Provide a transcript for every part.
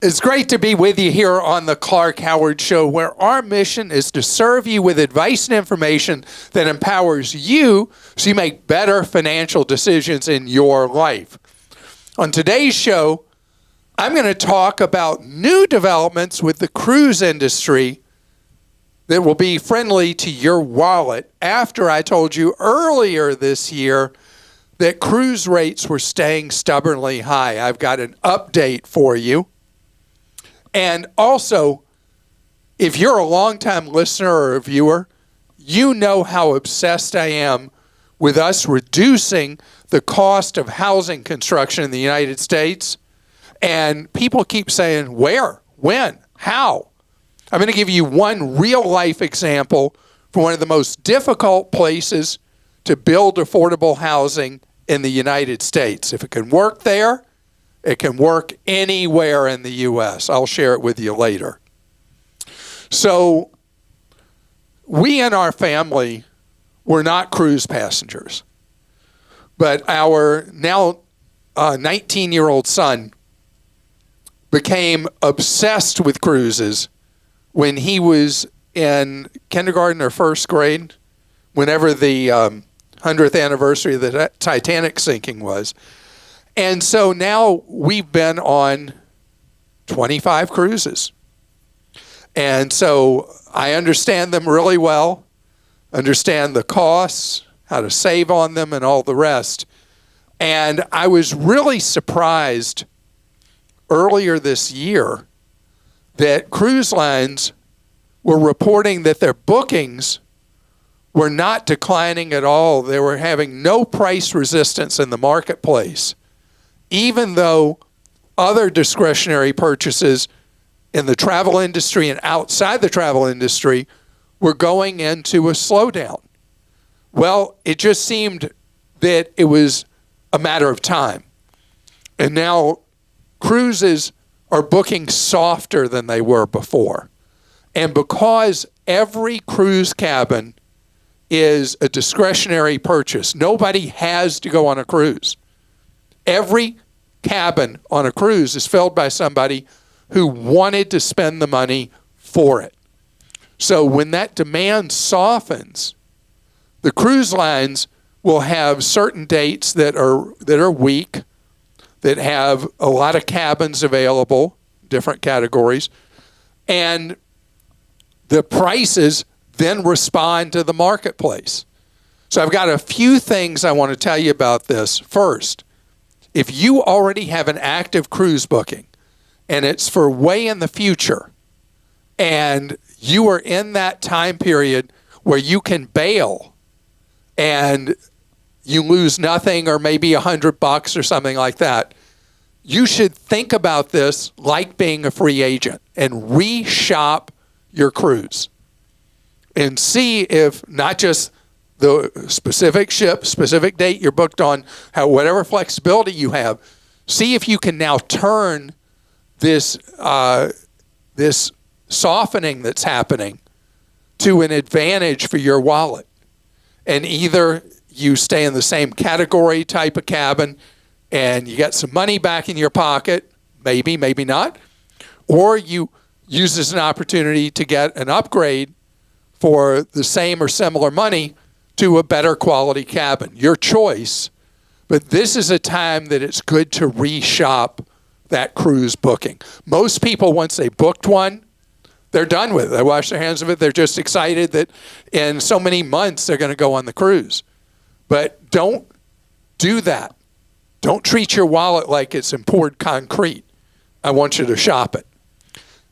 It's great to be with you here on the Clark Howard Show, where our mission is to serve you with advice and information that empowers you so you make better financial decisions in your life. On today's show, I'm going to talk about new developments with the cruise industry that will be friendly to your wallet after I told you earlier this year that cruise rates were staying stubbornly high. I've got an update for you. And also, if you're a longtime listener or a viewer, you know how obsessed I am with us reducing the cost of housing construction in the United States. And people keep saying, where, when, how? I'm going to give you one real-life example for one of the most difficult places to build affordable housing in the United States. If it can work there, it can work anywhere in the U.S. I'll share it with you later. So we and our family were not cruise passengers, but our now 19-year-old son became obsessed with cruises when he was in kindergarten or first grade, whenever the 100th anniversary of the Titanic sinking was. And so now we've been on 25 cruises. And so I understand them really well, understand the costs, how to save on them, and all the rest. And I was really surprised earlier this year that cruise lines were reporting that their bookings were not declining at all. They were having no price resistance in the marketplace, even though other discretionary purchases in the travel industry and outside the travel industry were going into a slowdown. Well, it just seemed that it was a matter of time. And now cruises are booking softer than they were before. And because every cruise cabin is a discretionary purchase, nobody has to go on a cruise. Every cabin on a cruise is filled by somebody who wanted to spend the money for it. So when that demand softens, the cruise lines will have certain dates that are weak, that have a lot of cabins available, different categories, and the prices then respond to the marketplace. So I've got a few things I want to tell you about this. First, if you already have an active cruise booking and it's for way in the future and you are in that time period where you can bail and you lose nothing or maybe $100 or something like that, you should think about this like being a free agent and reshop your cruise and see if not just the specific ship, specific date you're booked on, whatever flexibility you have, see if you can now turn this softening that's happening to an advantage for your wallet. And either you stay in the same category type of cabin and you get some money back in your pocket, maybe, maybe not, or you use this as an opportunity to get an upgrade for the same or similar money to a better quality cabin. Your choice, but this is a time that it's good to reshop that cruise booking. Most people, once they booked one, they're done with it. They wash their hands of it. They're just excited that in so many months they're going to go on the cruise. But don't do that. Don't treat your wallet like it's poured concrete. I want you to shop it.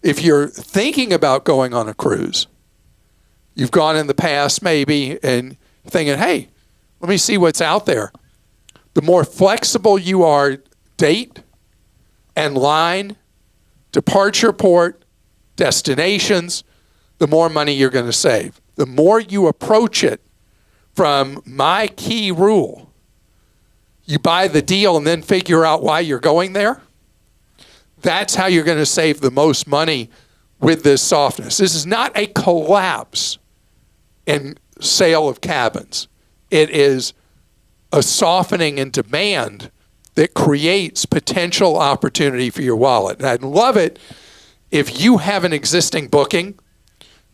If you're thinking about going on a cruise, you've gone in the past maybe and thinking, hey, let me see what's out there. The more flexible you are, date and line, departure port, destinations, the more money you're going to save. The more you approach it from my key rule, you buy the deal and then figure out why you're going there, that's how you're going to save the most money with this softness. This is not a collapse in sale of cabins. It is a softening in demand that creates potential opportunity for your wallet. And I'd love it if you have an existing booking,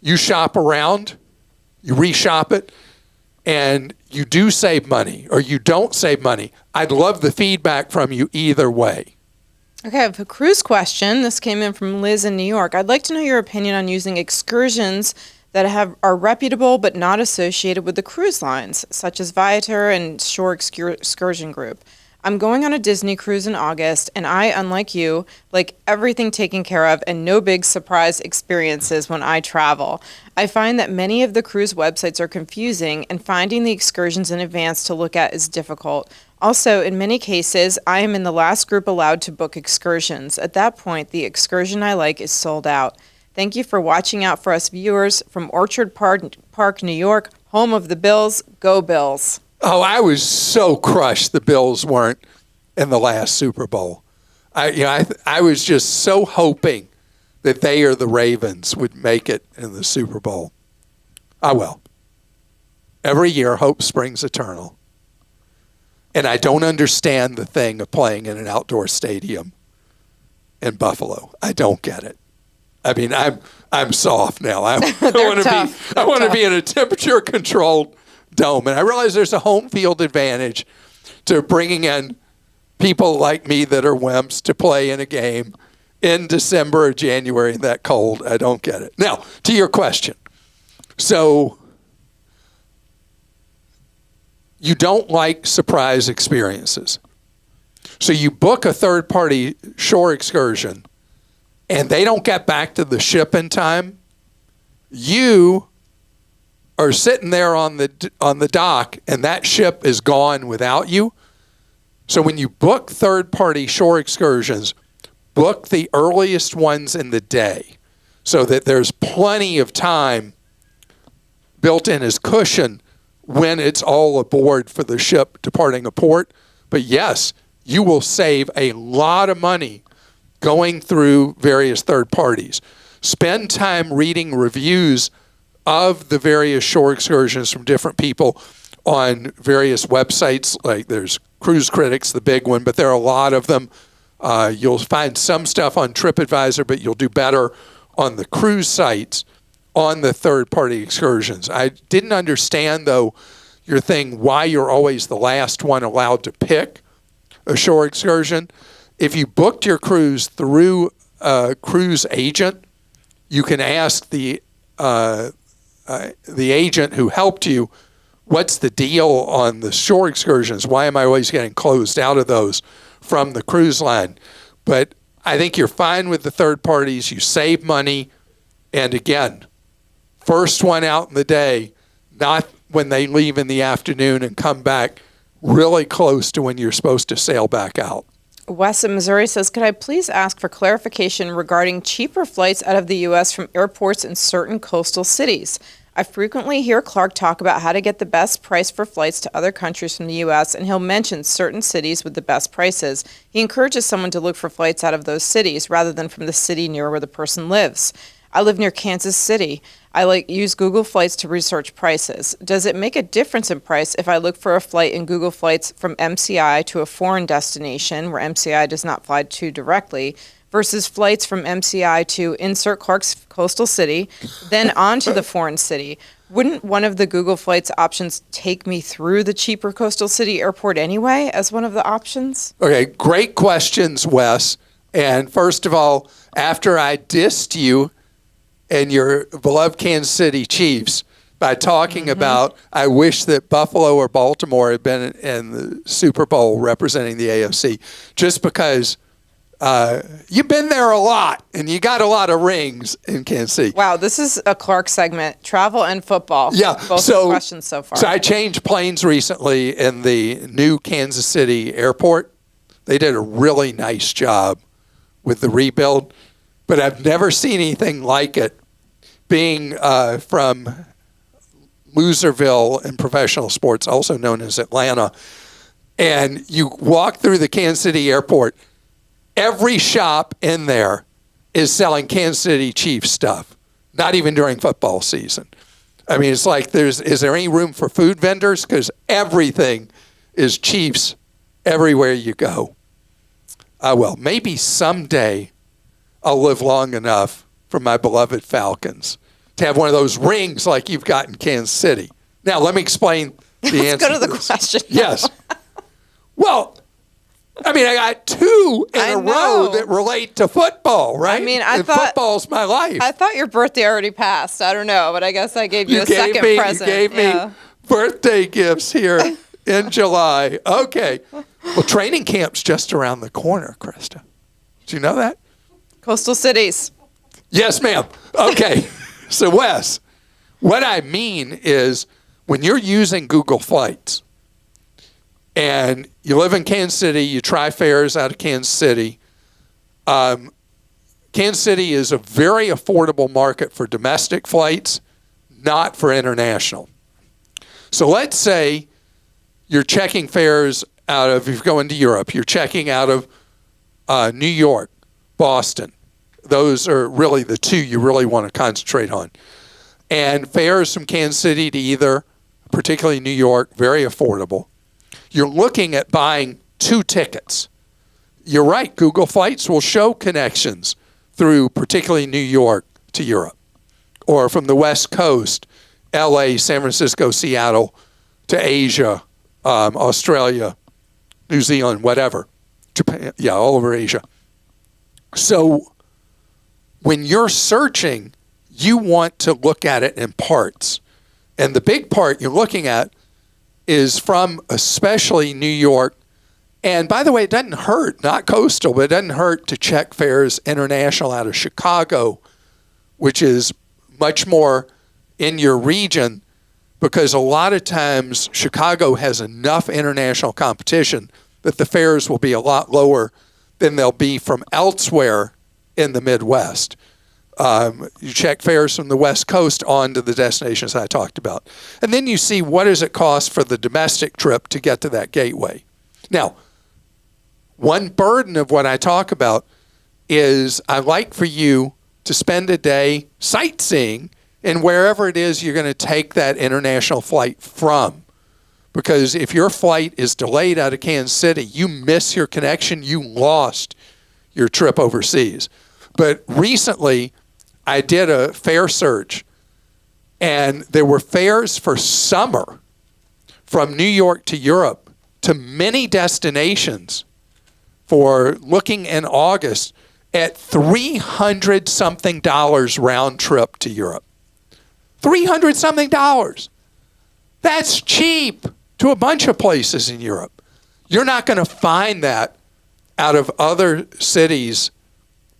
you shop around, you reshop it, and you do save money or you don't save money. I'd love the feedback from you either way. Okay, I have a cruise question. This came in from Liz in New York. I'd like to know your opinion on using excursions that are reputable but not associated with the cruise lines, such as Viator and Shore Excursion Group. I'm going on a Disney cruise in August, and I, unlike you, like everything taken care of and no big surprise experiences when I travel. I find that many of the cruise websites are confusing, and finding the excursions in advance to look at is difficult. Also, in many cases, I am in the last group allowed to book excursions. At that point, the excursion I like is sold out. Thank you for watching out for us viewers from Orchard Park, New York, home of the Bills. Go Bills. Oh, I was so crushed the Bills weren't in the last Super Bowl. I was just so hoping that they or the Ravens would make it in the Super Bowl. Ah, well. Every year, hope springs eternal. And I don't understand the thing of playing in an outdoor stadium in Buffalo. I don't get it. I mean, I'm soft now. I want to be in a temperature-controlled dome. And I realize there's a home field advantage to bringing in people like me that are wimps to play in a game in December or January that cold. I don't get it. Now, to your question. So you don't like surprise experiences. So you book a third-party shore excursion and they don't get back to the ship in time. You are sitting there on the dock, and that ship is gone without you. So when you book third-party shore excursions, book the earliest ones in the day so that there's plenty of time built in as cushion when it's all aboard for the ship departing a port. But yes, you will save a lot of money going through various third parties. Spend time reading reviews of the various shore excursions from different people on various websites. Like there's Cruise Critics, the big one, but there are a lot of them. You'll find some stuff on TripAdvisor, but you'll do better on the cruise sites on the third-party excursions. I didn't understand, though, your thing, why you're always the last one allowed to pick a shore excursion. If you booked your cruise through a cruise agent, you can ask the agent who helped you, what's the deal on the shore excursions? Why am I always getting closed out of those from the cruise line? But I think you're fine with the third parties. You save money. And again, first one out in the day, not when they leave in the afternoon and come back really close to when you're supposed to sail back out. Wes in Missouri says, could I please ask for clarification regarding cheaper flights out of the U.S. from airports in certain coastal cities? I frequently hear Clark talk about how to get the best price for flights to other countries from the U.S., and he'll mention certain cities with the best prices. He encourages someone to look for flights out of those cities rather than from the city near where the person lives. I live near Kansas City. I use Google Flights to research prices. Does it make a difference in price if I look for a flight in Google Flights from MCI to a foreign destination where MCI does not fly to directly versus flights from MCI to insert Clark's coastal city, then on to the foreign city? Wouldn't one of the Google Flights options take me through the cheaper coastal city airport anyway as one of the options? Okay, great questions, Wes. And first of all, after I dissed you and your beloved Kansas City Chiefs by talking about, I wish that Buffalo or Baltimore had been in the Super Bowl representing the AFC, just because you've been there a lot and you got a lot of rings in Kansas City. Wow, this is a Clark segment, travel and football. Yeah, both the questions so far. So I changed planes recently in the new Kansas City airport. They did a really nice job with the rebuild, but I've never seen anything like it. Being from Loserville in professional sports, also known as Atlanta, and you walk through the Kansas City airport, every shop in there is selling Kansas City Chiefs stuff, not even during football season. I mean, it's like, is there any room for food vendors? Because everything is Chiefs everywhere you go. Well, maybe someday I'll live long enough for my beloved Falcons to have one of those rings like you've got in Kansas City. Now, let me explain the answer. Let's go to the question. Yes. Well, I mean, I got two in a row that relate to football, right? I mean, football's my life. I thought your birthday already passed. I don't know, but I guess I gave you a second present. You gave me birthday gifts here in July. Okay. Well, training camp's just around the corner, Krista. Do you know that? Coastal cities. Yes, ma'am. Okay. So, Wes, what I mean is when you're using Google Flights and you live in Kansas City, you try fares out of Kansas City. Kansas City is a very affordable market for domestic flights, not for international. So let's say you're checking fares out of, if you're going to Europe, you're checking out of New York, Boston. Those are really the two you really want to concentrate on. And fares from Kansas City to either, particularly New York, very affordable. You're looking at buying 2 tickets. You're right, Google Flights will show connections through particularly New York to Europe, or from the West Coast, LA, San Francisco, Seattle, to Asia, Australia, New Zealand, whatever. Japan, yeah, all over Asia. So when you're searching, you want to look at it in parts. And the big part you're looking at is from especially New York. And by the way, it doesn't hurt, not coastal, but it doesn't hurt to check fares international out of Chicago, which is much more in your region, because a lot of times Chicago has enough international competition that the fares will be a lot lower than they'll be from elsewhere in the Midwest. You check fares from the West Coast on to the destinations I talked about. And then you see what does it cost for the domestic trip to get to that gateway. Now, one burden of what I talk about is I like for you to spend a day sightseeing in wherever it is you're going to take that international flight from. Because if your flight is delayed out of Kansas City, you miss your connection, you lost your trip overseas. But recently, I did a fare search, and there were fares for summer from New York to Europe to many destinations for looking in August at $300-something round trip to Europe. $300-something. That's cheap to a bunch of places in Europe. You're not going to find that out of other cities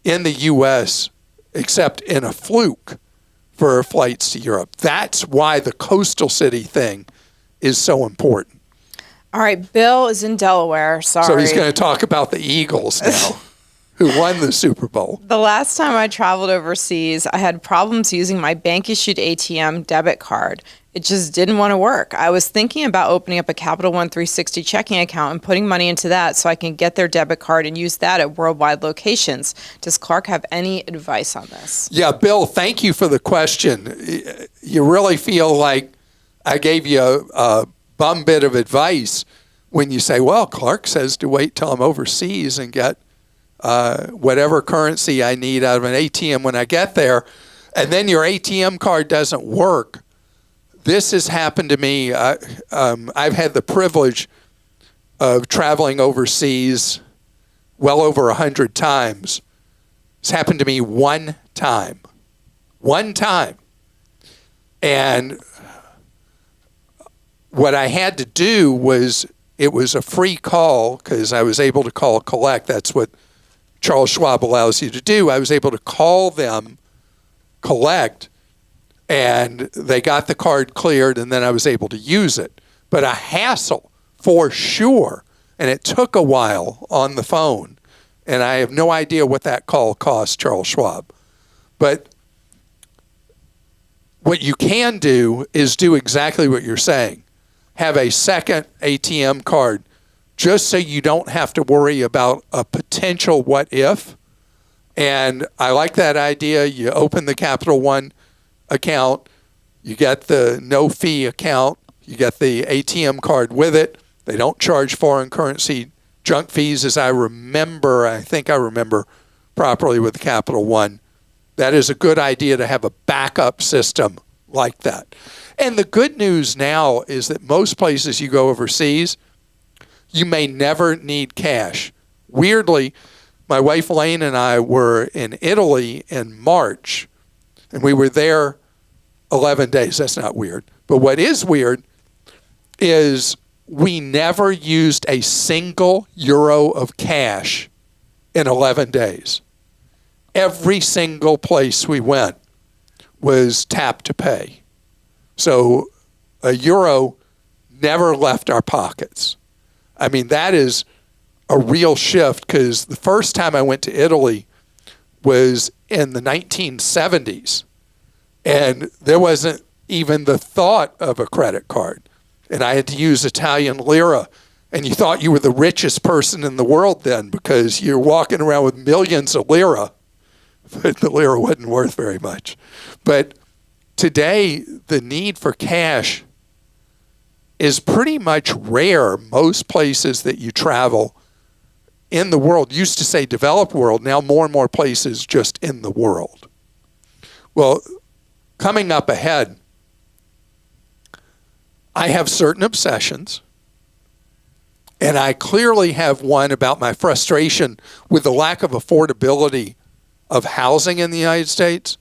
in the U.S. except in a fluke for flights to Europe. That's why the coastal city thing is so important. All right, Bill is in Delaware. Sorry. So he's going to talk about the Eagles now, who won the Super Bowl. The last time I traveled overseas, I had problems using my bank-issued ATM debit card. It just didn't want to work. I was thinking about opening up a Capital One 360 checking account and putting money into that so I can get their debit card and use that at worldwide locations. Does Clark have any advice on this? Yeah, Bill, thank you for the question. You really feel like I gave you a bum bit of advice when you say, well, Clark says to wait till I'm overseas and get whatever currency I need out of an ATM when I get there, and then your ATM card doesn't work. This has happened to me. I've had the privilege of traveling overseas well over 100 times. It's happened to me one time. One time. And what I had to do was, it was a free call because I was able to call collect. That's what Charles Schwab allows you to do. I was able to call them, collect, and they got the card cleared, and then I was able to use it. But a hassle for sure, and it took a while on the phone, and I have no idea what that call cost Charles Schwab. But what you can do is do exactly what you're saying. Have a second ATM card just so you don't have to worry about a potential what if. And I like that idea. You open the Capital One account, you get the no fee account, you get the ATM card with it. They don't charge foreign currency junk fees as I think I remember properly with the Capital One. That is a good idea to have a backup system like that. And the good news now is that most places you go overseas, you may never need cash. Weirdly, my wife Lane and I were in Italy in March, and we were there 11 days. That's not weird. But what is weird is we never used a single euro of cash in 11 days. Every single place we went was tap to pay. So a euro never left our pockets. I mean, that is a real shift, because the first time I went to Italy was in the 1970s, and there wasn't even the thought of a credit card. And I had to use Italian lira, and you thought you were the richest person in the world then, because you're walking around with millions of lira, but the lira wasn't worth very much. But today, the need for cash is pretty much rare. Most places that you travel in the world, used to say developed world, now more and more places just in the world. Well, coming up ahead, I have certain obsessions, and I clearly have one about my frustration with the lack of affordability of housing in the United States.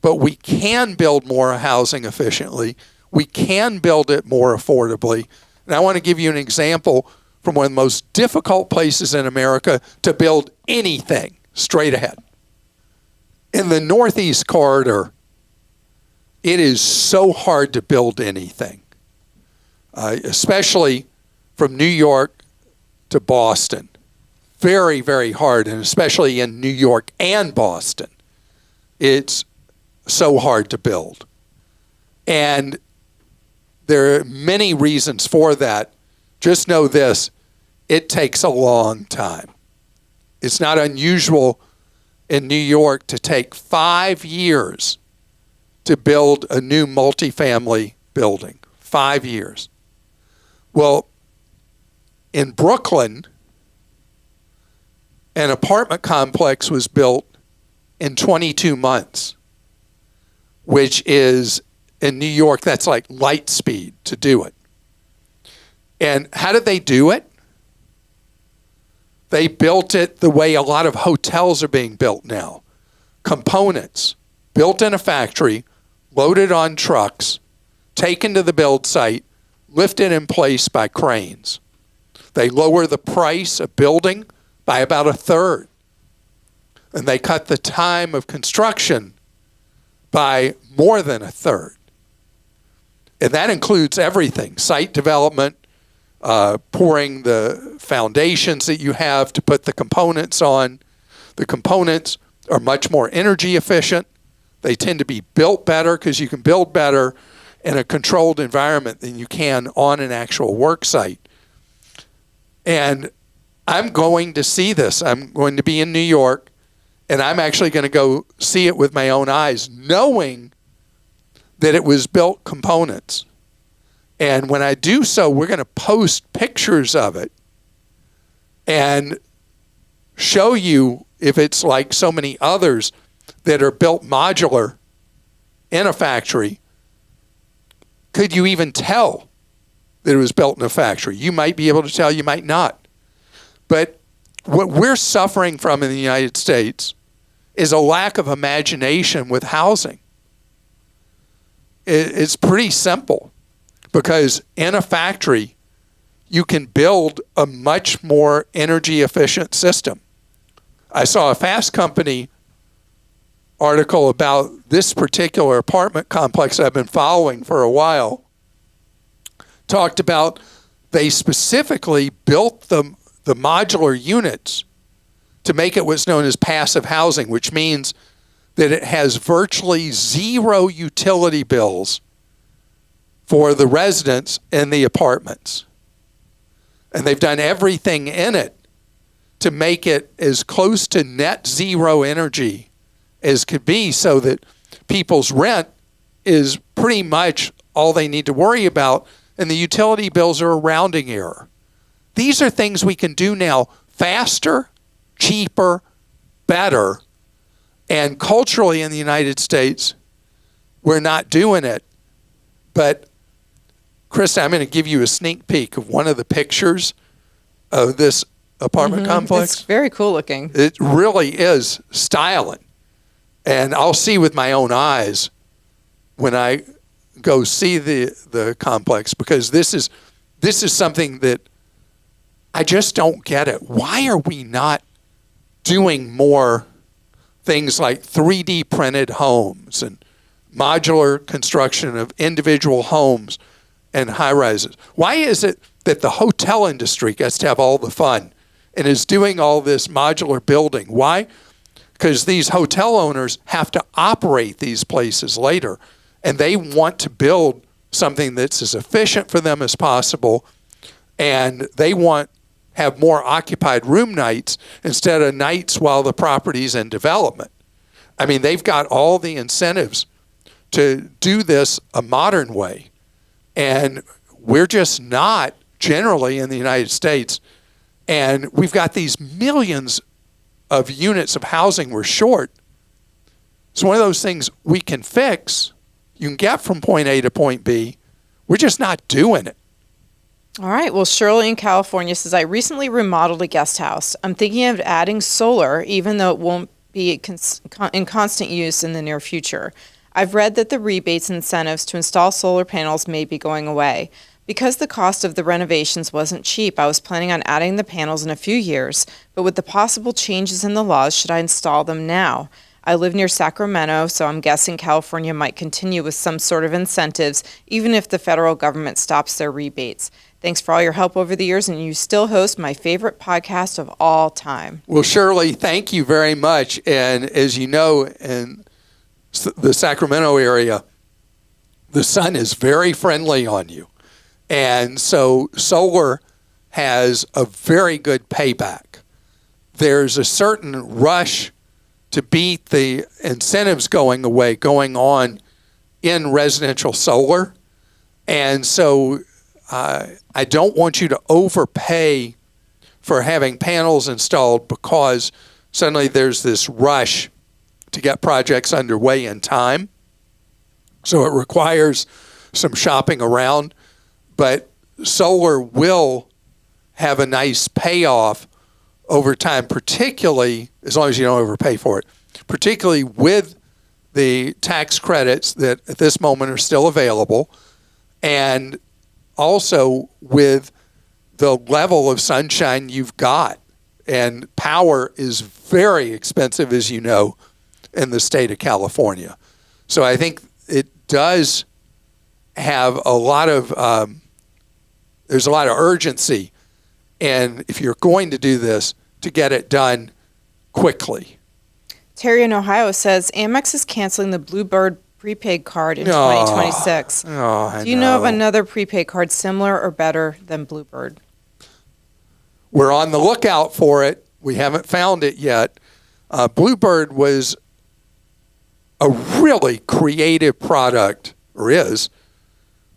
But we can build more housing efficiently. We can build it more affordably. And I want to give you an example from one of the most difficult places in America to build anything straight ahead. In the Northeast Corridor, it is so hard to build anything, especially from New York to Boston. Very, very hard, and especially in New York and Boston. It's so hard to build. And there are many reasons for that. Just know this, it takes a long time. It's not unusual in New York to take 5 years to build a new multifamily building. 5 years. Well, in Brooklyn, an apartment complex was built in 22 months, which is, in New York, that's like light speed to do it. And how did they do it? They built it the way a lot of hotels are being built now. Components built in a factory, loaded on trucks, taken to the build site, lifted in place by cranes. They lower the price of building by about a third. And they cut the time of construction by more than a third. And that includes everything, site development, pouring the foundations that you have to put the components on. The components are much more energy efficient. They tend to be built better because you can build better in a controlled environment than you can on an actual work site. And I'm going to see this. I'm going to be in New York, and I'm actually going to go see it with my own eyes, knowing that it was built components. And when I do so, we're going to post pictures of it and show you if it's like so many others that are built modular in a factory. Could you even tell that it was built in a factory? You might be able to tell, you might not. But what we're suffering from in the United States is a lack of imagination with housing. It's pretty simple, because in a factory, you can build a much more energy efficient system. I saw a Fast Company article about this particular apartment complex I've been following for a while. Talked about they specifically built the modular units to make it what's known as passive housing, which means that it has virtually zero utility bills for the residents in the apartments. And they've done everything in it to make it as close to net zero energy as could be, so that people's rent is pretty much all they need to worry about, and the utility bills are a rounding error. these are things we can do now faster, cheaper, better. And culturally in the United States, we're not doing it. But, Krista, I'm going to give you a sneak peek of one of the pictures of this apartment complex. It's very cool looking. It really is styling. And I'll see with my own eyes when I go see the complex, because this is something that I just don't get it. Why are we not doing more things like 3D printed homes and modular construction of individual homes and high rises? Why is it that the hotel industry gets to have all the fun and is doing all this modular building? Why? Because these hotel owners have to operate these places later, and they want to build something that's as efficient for them as possible, and they want have more occupied room nights instead of nights while the property's in development. I mean, they've got all the incentives to do this a modern way, and we're just not generally in the United States. And we've got these millions of units of housing we're short. It's one of those things we can fix. You can get from point A to point B. We're just not doing it. All right. Well, Shirley in California says, I recently remodeled a guest house. I'm thinking of adding solar, even though it won't be in constant use in the near future. I've read that the rebates and incentives to install solar panels may be going away. Because the cost of the renovations wasn't cheap, I was planning on adding the panels in a few years, but with the possible changes in the laws, should I install them now? I live near Sacramento, so I'm guessing California might continue with some sort of incentives, even if the federal government stops their rebates. Thanks for all your help over the years, and you still host my favorite podcast of all time. Well, Shirley, thank you very much. And as you know, in the Sacramento area, the sun is very friendly on you. And so solar has a very good payback. There's a certain rush to beat the incentives going on in residential solar. And so I don't want you to overpay for having panels installed, because suddenly there's this rush to get projects underway in time. So it requires some shopping around, but solar will have a nice payoff over time, particularly as long as you don't overpay for it, particularly with the tax credits that at this moment are still available, and also with the level of sunshine you've got. And power is very expensive, as you know, in the state of California. So I think it does have a lot of, there's a lot of urgency. And if you're going to do this, to get it done quickly. Terry in Ohio says, Amex is canceling the Bluebird Prepaid Card in 2026. Do you know of another prepaid card similar or better than Bluebird? We're on the lookout for it. We haven't found it yet. Bluebird was a really creative product, or is,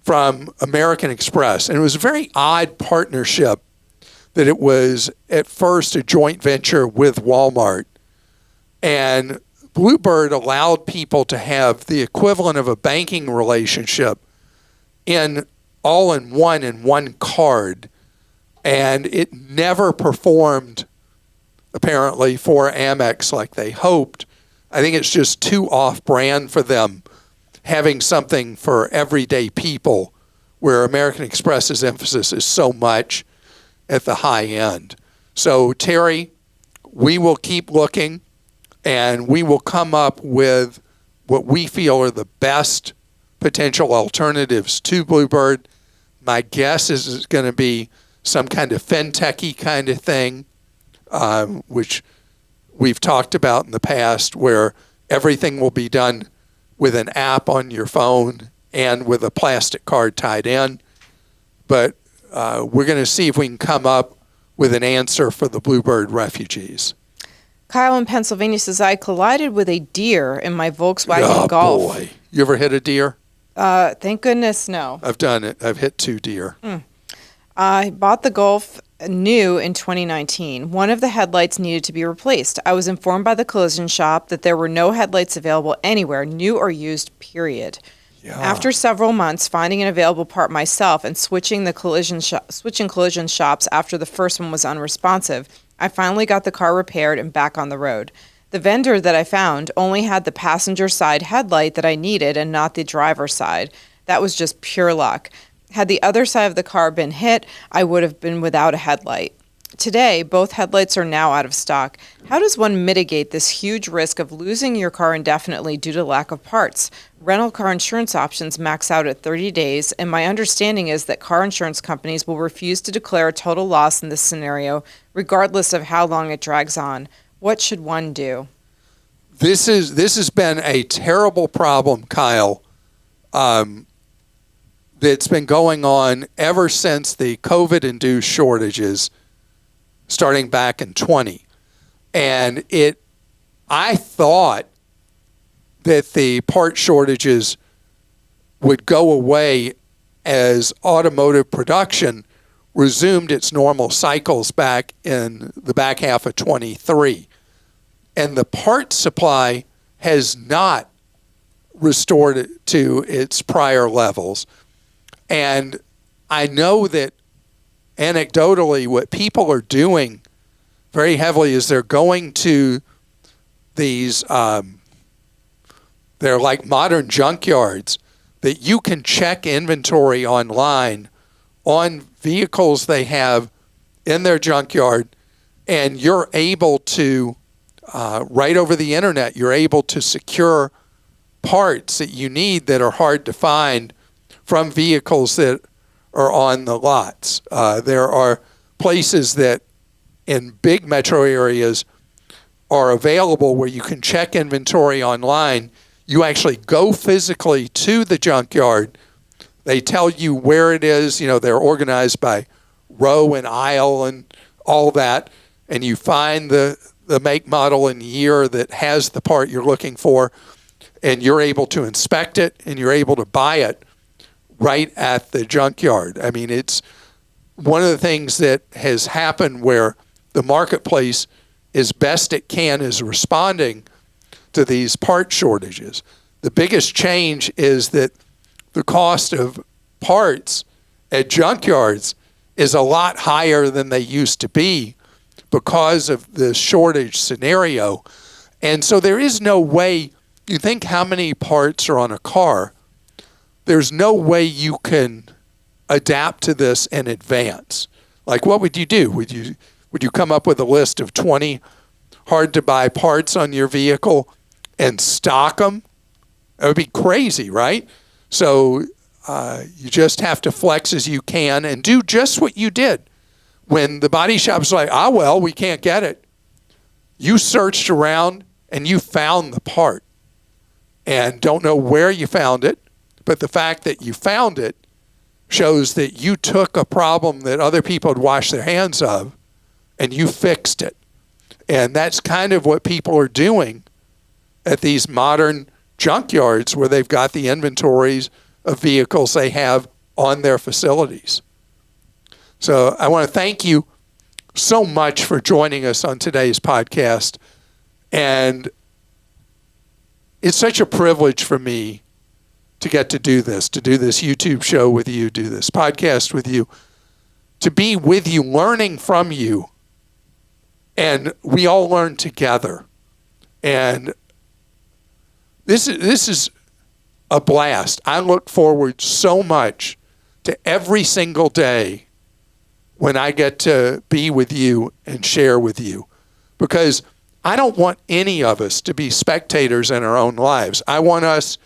from American Express. And it was a very odd partnership that it was at first a joint venture with Walmart. And Bluebird allowed people to have the equivalent of a banking relationship in one card. And it never performed, apparently, for Amex like they hoped. I think it's just too off-brand for them, having something for everyday people, where American Express's emphasis is so much at the high end. So, Terry, we will keep looking, and we will come up with what we feel are the best potential alternatives to Bluebird. My guess is it's going to be some kind of fintech-y kind of thing, which we've talked about in the past, where everything will be done with an app on your phone and with a plastic card tied in. But we're going to see if we can come up with an answer for the Bluebird refugees. Kyle in Pennsylvania says, I collided with a deer in my Volkswagen Golf. Oh, boy. You ever hit a deer? Thank goodness, no. I've done it. I've hit 2 deer. I bought the Golf new in 2019. One of the headlights needed to be replaced. I was informed by the collision shop that there were no headlights available anywhere, new or used, period. Yeah. After several months finding an available part myself and switching collision shops after the first one was unresponsive, I finally got the car repaired and back on the road. The vendor that I found only had the passenger side headlight that I needed and not the driver's side. That was just pure luck. Had the other side of the car been hit, I would have been without a headlight. Today, both headlights are now out of stock. How does one mitigate this huge risk of losing your car indefinitely due to lack of parts? Rental car insurance options max out at 30 days, and my understanding is that car insurance companies will refuse to declare a total loss in this scenario, regardless of how long it drags on. What should one do? This has been a terrible problem, Kyle, that's been going on ever since the COVID-induced shortages starting back in 20. And I thought that the part shortages would go away as automotive production resumed its normal cycles back in the back half of 23. And the part supply has not restored it to its prior levels. And I know that anecdotally what people are doing very heavily is they're going to these, they're like modern junkyards that you can check inventory online on vehicles they have in their junkyard, and you're able to, right over the internet, you're able to secure parts that you need that are hard to find from vehicles that are on the lots. There are places that in big metro areas are available where you can check inventory online. You actually go physically to the junkyard. They tell you where it is. You know, they're organized by row and aisle and all that. And you find the make, model, and year that has the part you're looking for. And you're able to inspect it and you're able to buy it right at the junkyard. I mean, it's one of the things that has happened where the marketplace, as best it can, is responding to these part shortages. The biggest change is that the cost of parts at junkyards is a lot higher than they used to be because of the shortage scenario. And so there is no way, you think how many parts are on a car, there's no way you can adapt to this in advance. Like, what would you do? Would you come up with a list of 20 hard-to-buy parts on your vehicle and stock them? That would be crazy, right? So you just have to flex as you can and do just what you did. When the body shop's like, well, we can't get it. You searched around and you found the part. And don't know where you found it, but the fact that you found it shows that you took a problem that other people had washed their hands of and you fixed it. And that's kind of what people are doing at these modern junkyards where they've got the inventories of vehicles they have on their facilities. So I want to thank you so much for joining us on today's podcast. And it's such a privilege for me to get to do this YouTube show with you, do this podcast with you, to be with you, learning from you. And we all learn together. And this is a blast. I look forward so much to every single day when I get to be with you and share with you. Because I don't want any of us to be spectators in our own lives. I want us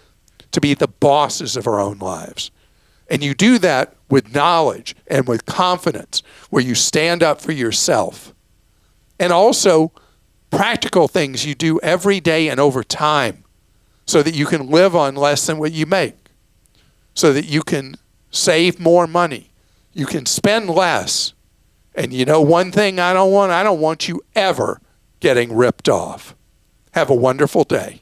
to be the bosses of our own lives. And you do that with knowledge and with confidence, where you stand up for yourself. And also practical things you do every day and over time so that you can live on less than what you make, so that you can save more money, you can spend less. And you know one thing I don't want you ever getting ripped off. Have a wonderful day.